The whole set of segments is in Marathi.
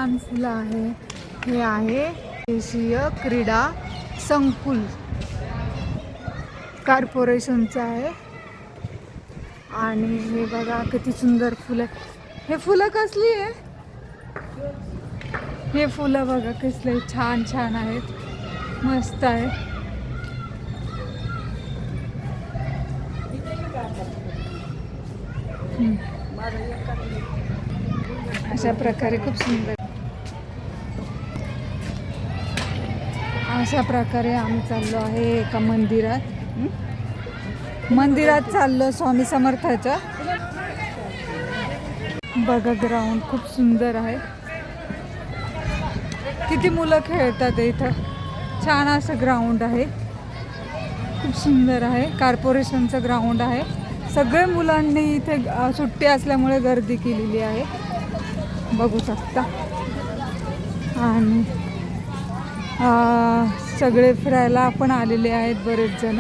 छान फुलं आहे. हे आहे देशीय क्रीडा संकुल कॉर्पोरेशनचं आहे. आणि हे बघा किती सुंदर फुलं. हे फुलं कसली आहे? हे फुलं बघा कसले छान छान आहेत, मस्त आहे. अशा प्रकारे खूप सुंदर. अशा प्रकारे आम्ही चाललो आहे एका मंदिरात चाललो स्वामी समर्थाच्या. बघा ग्राउंड खूप सुंदर आहे. किती मुलं खेळतात इथं. छान असं ग्राउंड आहे, खूप सुंदर आहे. कॉर्पोरेशनचं ग्राउंड आहे. सगळे मुलांनी इथे सुट्टी असल्यामुळे गर्दी केलेली आहे, बघू शकता. आणि सगळे फिरायला पण आलेले आहेत बरेच जण.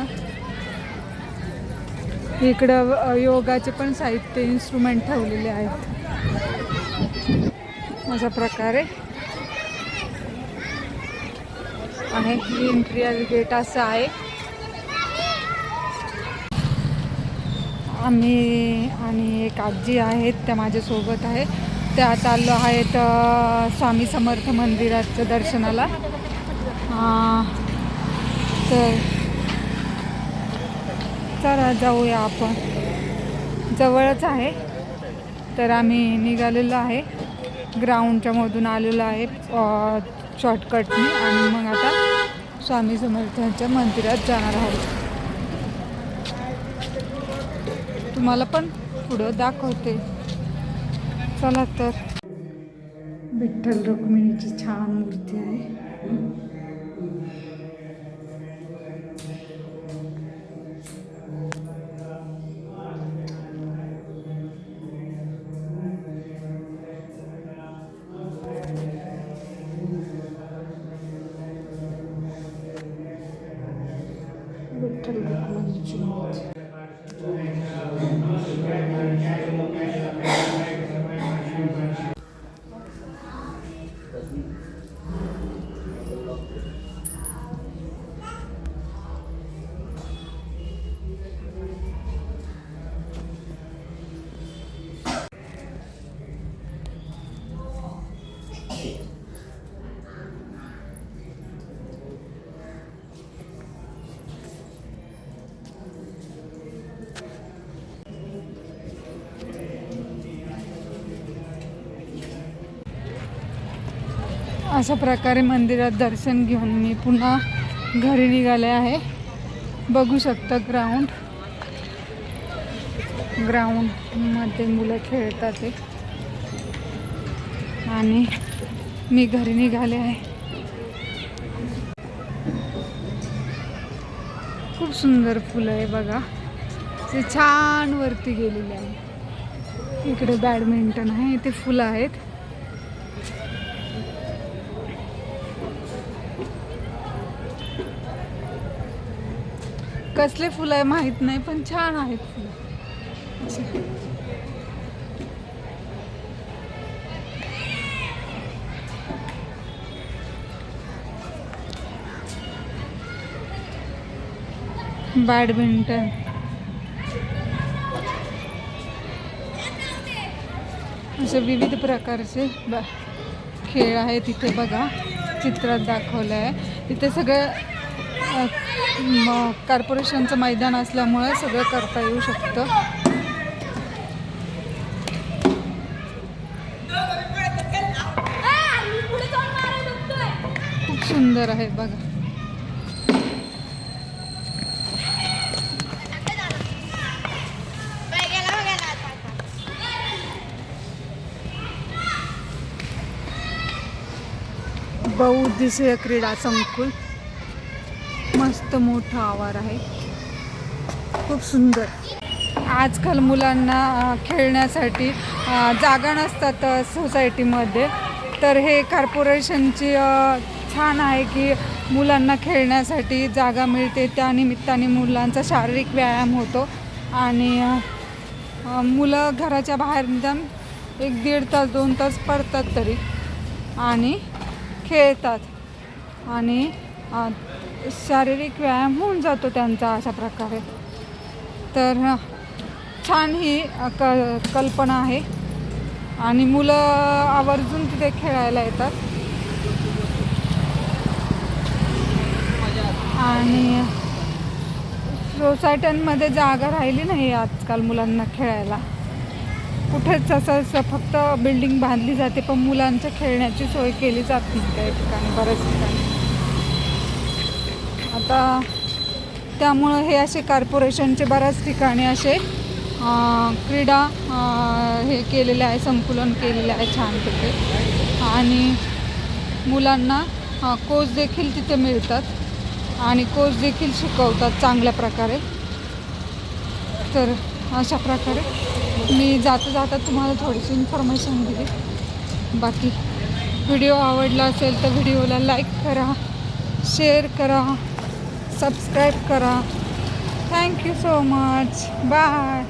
इकडं योगाचे पण साहित्य इन्स्ट्रुमेंट ठेवलेले आहेत. अशा प्रकारे आहे. एंट्री गेट असं आहे. आम्ही आणि एक आजी आहेत त्या माझ्यासोबत आहे. त्या चाललो आहेत स्वामी समर्थ मंदिराचं दर्शनाला. तर चला जाऊया आपण, जवळच आहे. तर आम्ही निघालेलो आहे, ग्राउंडच्या मधून आलेलो आहे शॉर्टकटने. आणि मग आता स्वामी समर्थांच्या मंदिरात जाणार आहोत. तुम्हाला पण पुढं दाखवते, चला. तर विठ्ठल रुक्मिणीची छान मूर्ती आहे. विठ्ठल रुक्मिणीची मूर्ती. अशा प्रकारे मंदिरात दर्शन घेऊन मी पुन्हा घरी निघाले आहे. बघू शकता ग्राउंडमध्ये मुलं खेळतात ते. आणि मी घरी निघाले आहे. खूप सुंदर फुलं आहे बघा, ते छान वरती गेलेले आहे. इकडे बॅडमिंटन आहे, इथे फुलं आहेत. कसले फुलं आहे माहित नाही, पण छान आहेत फुलं. बॅडमिंटन, असे विविध प्रकारचे खेळ आहेत इथे बघा, चित्रात दाखवलं आहे. इथे सगळं कॉर्पोरेशनचं मैदान असल्यामुळे सगळं करता येऊ शकतं. खूप सुंदर आहे बघा. बहुउद्देशीय क्रीडा संकुल, मस्त मोठा आवार आहे, खूप सुंदर. आजकाल मुलांना खेळण्यासाठी जागा नसतात सोसायटीमध्ये, तर हे कॉर्पोरेशनची छान आहे की मुलांना खेळण्यासाठी जागा मिळते. त्या निमित्ताने मुलांचा शारीरिक व्यायाम होतो. आणि मुलं घराच्या बाहेर निदान 1-1.5 तास 2 तास पडतात तरी. आणि खेळतात आणि शारीरिक व्यायाम होऊन जातो त्यांचा अशा प्रकारे. तर छान ही कल्पना आहे आणि मुलं आवर्जून तिथे खेळायला येतात. आणि सोसायट्यांमध्ये जागा राहिली नाही आजकाल मुलांना खेळायला. कुठेच असं फक्त बिल्डिंग बांधली जाते पण मुलांच्या खेळण्याची सोय केली जात नाही काही ठिकाणी, बऱ्याच ठिकाणी. आता त्यामुळं हे असे कॉर्पोरेशनचे बऱ्याच ठिकाणी असे क्रीडा हे केलेले आहे, संकुलन केलेले आहे छानपैकी. आणि मुलांना कोच देखील तिथे मिळतात आणि कोच देखील शिकवतात चांगल्या प्रकारे. तर अशा प्रकारे मी जाता तुम्हाला थोडीशी इन्फॉर्मेशन दिली. बाकी व्हिडिओ आवडला असेल तर व्हिडिओला लाईक करा, शेअर करा, सबस्क्राईब करा. Thank you so much. बाय.